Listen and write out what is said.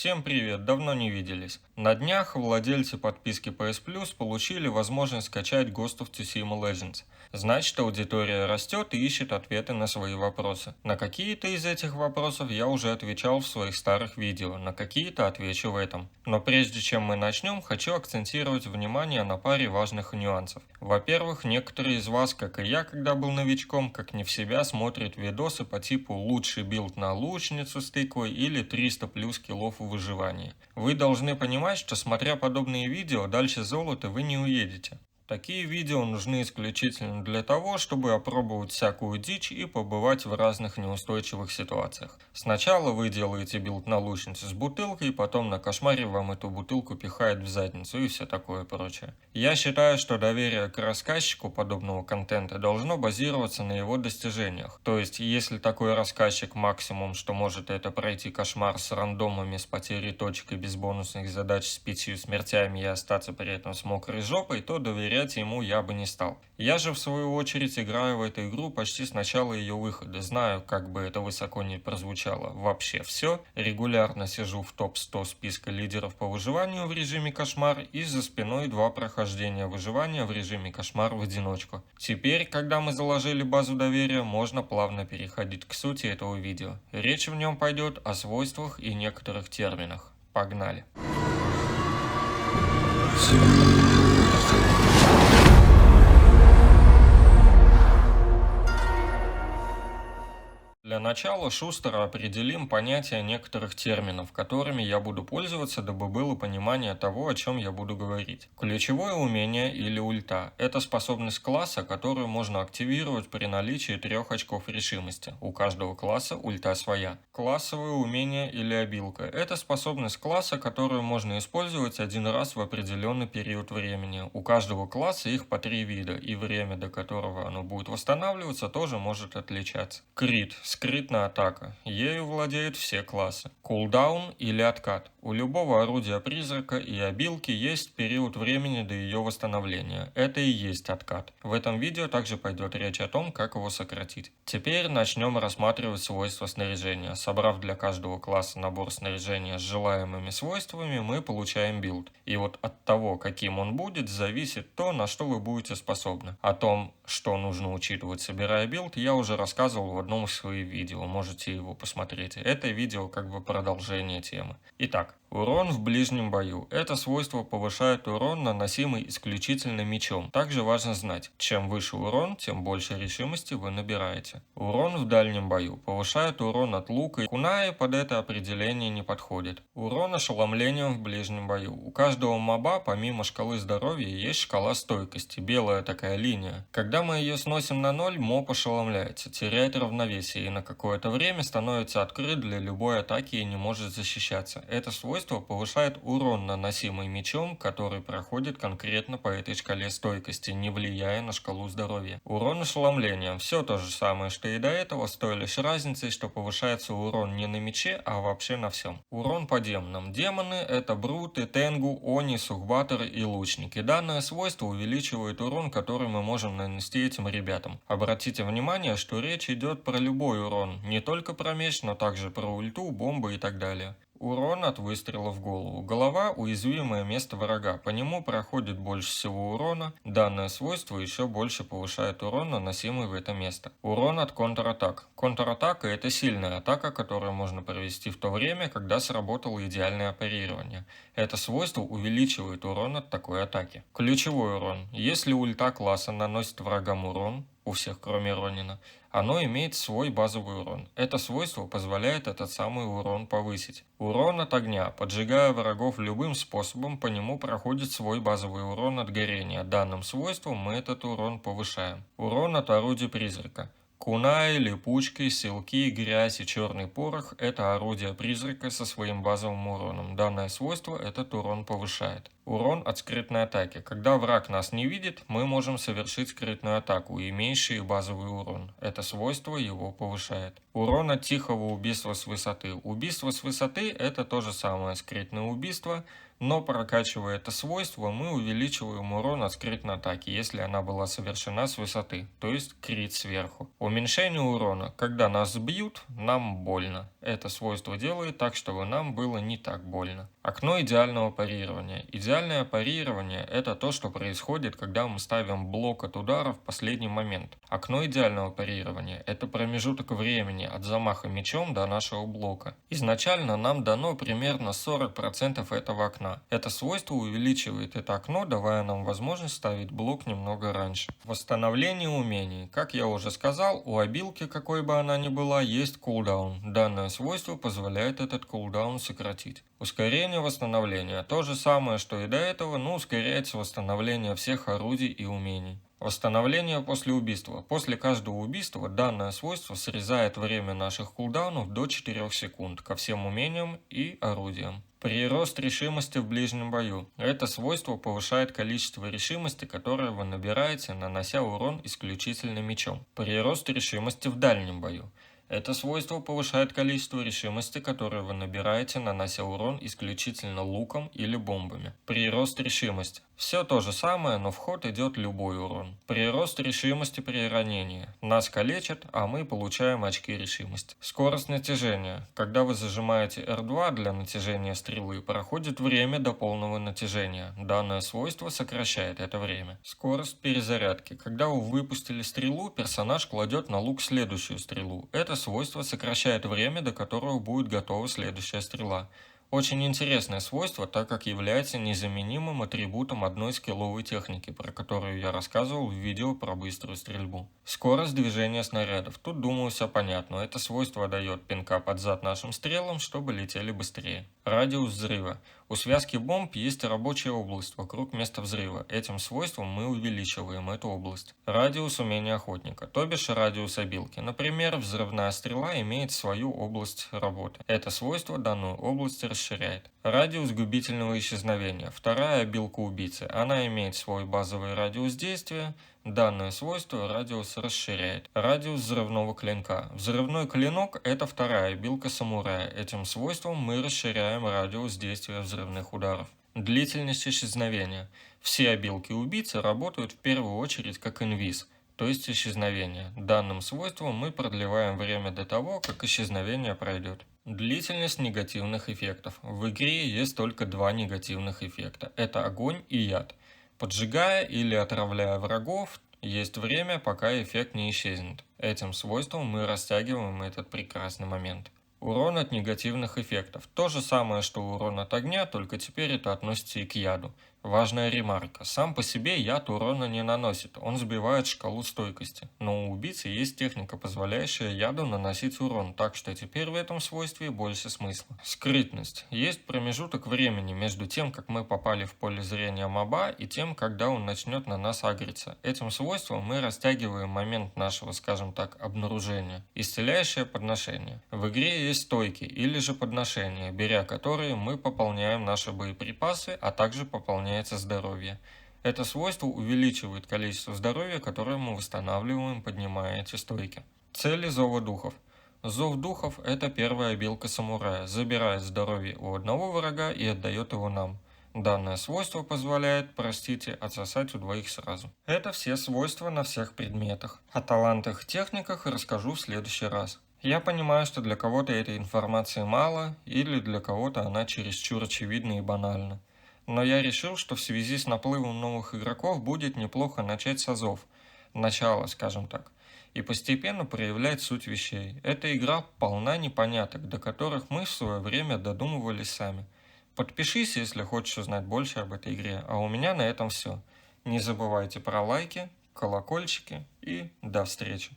Всем привет, давно не виделись. На днях владельцы подписки PS Plus получили возможность скачать Ghost of Tsushima Legends. Значит, аудитория растет и ищет ответы на свои вопросы. На какие-то из этих вопросов я уже отвечал в своих старых видео, на какие-то отвечу в этом. Но прежде чем мы начнем, хочу акцентировать внимание на паре важных нюансов. Во-первых, некоторые из вас, как и я, когда был новичком, как не в себя, смотрят видосы по типу «Лучший билд на лучницу с тыквой» или «300 плюс киллов в выживании». Вы должны понимать, что смотря подобные видео, дальше золота вы не уедете. Такие видео нужны исключительно для того, чтобы опробовать всякую дичь и побывать в разных неустойчивых ситуациях. Сначала вы делаете билд на лучнице с бутылкой, потом на кошмаре вам эту бутылку пихает в задницу и все такое прочее. Я считаю, что доверие к рассказчику подобного контента должно базироваться на его достижениях. То есть, если такой рассказчик максимум, что может, это пройти кошмар с рандомами, с потерей точек и без бонусных задач с 5 смертями и остаться при этом с мокрой жопой, то доверять ему я бы не стал. Я же в свою очередь играю в эту игру почти с начала ее выхода, знаю, как бы это высоко не прозвучало, вообще все, регулярно сижу в топ-100 списка лидеров по выживанию в режиме кошмар и за спиной 2 прохождения выживания в режиме кошмар в одиночку. Теперь, когда мы заложили базу доверия, можно плавно переходить к сути этого видео. Речь в нем пойдет о свойствах и некоторых терминах. Погнали! Для начала шустро определим понятие некоторых терминов, которыми я буду пользоваться, дабы было понимание того, о чем я буду говорить. Ключевое умение или ульта – это способность класса, которую можно активировать при наличии 3 очков решимости. У каждого класса ульта своя. Классовое умение или обилка – это способность класса, которую можно использовать один раз в определенный период времени. У каждого класса их по 3 вида, и время, до которого оно будет восстанавливаться, тоже может отличаться. Крит – скрытная атака. Ею владеют все классы. Кулдаун или откат. У любого орудия призрака и обилки есть период времени до ее восстановления. Это и есть откат. В этом видео также пойдет речь о том, как его сократить. Теперь начнем рассматривать свойства снаряжения. Собрав для каждого класса набор снаряжения с желаемыми свойствами, мы получаем билд. И вот от того, каким он будет, зависит то, на что вы будете способны. О том, что нужно учитывать, собирая билд, я уже рассказывал в одном из своих видео, можете его посмотреть. Это видео как бы продолжение темы. Итак, урон в ближнем бою. Это свойство повышает урон, наносимый исключительно мечом. Также важно знать, чем выше урон, тем больше решимости вы набираете. Урон в дальнем бою. Повышает урон от лука. Кунаи под это определение не подходит. Урон ошеломлением в ближнем бою. У каждого моба, помимо шкалы здоровья, есть шкала стойкости. Белая такая линия. Когда мы ее сносим на 0, моб ошеломляется, теряет равновесие и на какое-то время становится открыт для любой атаки и не может защищаться. Это свойство повышает урон, наносимый мечом, который проходит конкретно по этой шкале стойкости, не влияя на шкалу здоровья. Урон ошеломлением. Все то же самое, что и до этого, с той лишь разницей, что повышается урон не на мече, а вообще на всем. Урон по демонам. Демоны — это бруты, тенгу, они, сухбаторы и лучники. Данное свойство увеличивает урон, который мы можем нанести этим ребятам. Обратите внимание, что речь идет про любой урон, не только про меч, но также про ульту, бомбы и так далее. Урон от выстрела в голову. Голова – уязвимое место врага, по нему проходит больше всего урона. Данное свойство еще больше повышает урон, наносимый в это место. Урон от контратак. Контратака – это сильная атака, которую можно провести в то время, когда сработало идеальное парирование. Это свойство увеличивает урон от такой атаки. Ключевой урон. Если ульта класса наносит врагам урон, у всех кроме Ронина, оно имеет свой базовый урон. Это свойство позволяет этот самый урон повысить. Урон от огня. Поджигая врагов любым способом, по нему проходит свой базовый урон от горения. Данным свойством мы этот урон повышаем. Урон от орудия призрака. Кунаи, липучки, силки, грязь и черный порох – это орудия призрака со своим базовым уроном. Данное свойство этот урон повышает. Урон от скрытной атаки. Когда враг нас не видит, мы можем совершить скрытную атаку, имеющую базовый урон. Это свойство его повышает. Урон от тихого убийства с высоты. Убийство с высоты – это то же самое скрытное убийство, но прокачивая это свойство, мы увеличиваем урон от скрытной атаки, если она была совершена с высоты, то есть крит сверху. Уменьшение урона. Когда нас бьют, нам больно. Это свойство делает так, чтобы нам было не так больно. Окно идеального парирования. Идеальное парирование – это то, что происходит, когда мы ставим блок от удара в последний момент. Окно идеального парирования – это промежуток времени от замаха мечом до нашего блока. Изначально нам дано примерно 40% этого окна. Это свойство увеличивает это окно, давая нам возможность ставить блок немного раньше. Восстановление умений. Как я уже сказал, у обилки, какой бы она ни была, есть кулдаун. Данное свойство позволяет этот кулдаун сократить. Ускорение восстановления. То же самое, что и до этого, но ускоряется восстановление всех орудий и умений. Восстановление после убийства. После каждого убийства данное свойство срезает время наших кулдаунов до 4 секунд ко всем умениям и орудиям. Прирост решимости в ближнем бою. Это свойство повышает количество решимости, которое вы набираете, нанося урон исключительно мечом. Прирост решимости в дальнем бою. Это свойство повышает количество решимости, которое вы набираете, нанося урон исключительно луком или бомбами. Прирост решимости. Все то же самое, но в ход идет любой урон. Прирост решимости при ранении. Нас калечат, а мы получаем очки решимости. Скорость натяжения. Когда вы зажимаете R2 для натяжения стрелы, проходит время до полного натяжения. Данное свойство сокращает это время. Скорость перезарядки. Когда вы выпустили стрелу, персонаж кладет на лук следующую стрелу. Это свойство сокращает время, до которого будет готова следующая стрела. Очень интересное свойство, так как является незаменимым атрибутом одной скилловой техники, про которую я рассказывал в видео про быструю стрельбу. Скорость движения снарядов. Тут, думаю, все понятно. Это свойство дает пинка под зад нашим стрелам, чтобы летели быстрее. Радиус взрыва. У связки бомб есть рабочая область вокруг места взрыва. Этим свойством мы увеличиваем эту область. Радиус умения охотника, то бишь радиус обилки. Например, взрывная стрела имеет свою область работы. Это свойство данную область расширяет. Радиус губительного исчезновения. Вторая обилка убийцы. Она имеет свой базовый радиус действия. Данное свойство радиус расширяет. Радиус взрывного клинка. Взрывной клинок – это вторая обилка самурая. Этим свойством мы расширяем радиус действия взрывных ударов. Длительность исчезновения. Все обилки убийцы работают в первую очередь как инвиз, то есть исчезновение. Данным свойством мы продлеваем время до того, как исчезновение пройдет. Длительность негативных эффектов. В игре есть только два негативных эффекта. Это огонь и яд. Поджигая или отравляя врагов, есть время, пока эффект не исчезнет. Этим свойством мы растягиваем этот прекрасный момент. Урон от негативных эффектов. То же самое, что урон от огня, только теперь это относится и к яду. Важная ремарка. Сам по себе яд урона не наносит, он сбивает шкалу стойкости. Но у убийцы есть техника, позволяющая яду наносить урон, так что теперь в этом свойстве больше смысла. Скрытность. Есть промежуток времени между тем, как мы попали в поле зрения моба, и тем, когда он начнет на нас агриться. Этим свойством мы растягиваем момент нашего, скажем так, обнаружения. Исцеляющее подношение. В игре есть стойки или же подношения, беря которые мы пополняем наши боеприпасы, а также пополняем здоровье. Это свойство увеличивает количество здоровья, которое мы восстанавливаем, поднимая эти стойки. Цели зова духов. Зов духов – это первая обилка самурая, забирает здоровье у одного врага и отдает его нам. Данное свойство позволяет, отсосать у двоих сразу. Это все свойства на всех предметах. О талантах и техниках расскажу в следующий раз. Я понимаю, что для кого-то этой информации мало, или для кого-то она чересчур очевидна и банальна. Но я решил, что в связи с наплывом новых игроков будет неплохо начать с азов. Начало, скажем так. И постепенно проявлять суть вещей. Эта игра полна непоняток, до которых мы в свое время додумывались сами. Подпишись, если хочешь узнать больше об этой игре. А у меня на этом все. Не забывайте про лайки, колокольчики и до встречи.